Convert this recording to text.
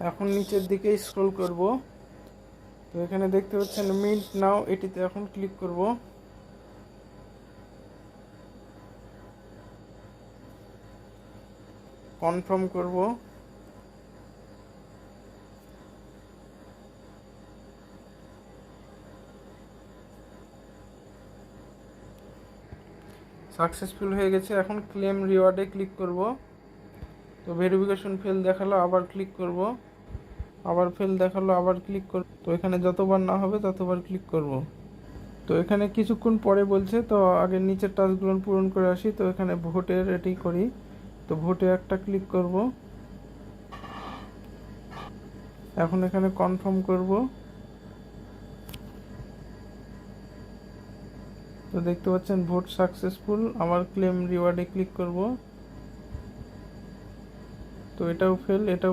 এখন নিচের দিকে স্ক্রল করব। তো এখানে দেখতে পাচ্ছেন মিন্ট নাও, এটিতে এখন ক্লিক করব। কনফার্ম করব। সাকসেসফুল হয়ে গেছে। এখন ক্লেম রিওয়ার্ডে ক্লিক করব। তো ভেরিফিকেশন ফেল দেখালো, আবার ক্লিক করব। আবার ফেল দেখালো, আবার ক্লিক করব। তো এখানে যতবার না হবে ততবার ক্লিক করব। তো এখানে কিছুক্ষণ পরে বলছে, তো আগে নিচের টাস্কগুলো পূরণ করে আসি। তো এখানে ভোটের এটি করি। তো ভোটে একটা ক্লিক করব। এখন এখানে কনফার্ম করব। তো দেখতে পাচ্ছেন ভোট সাকসেসফুল। আবার ক্লেম রিওয়ার্ডে ক্লিক করব। তো এটাও ফেল, এটাও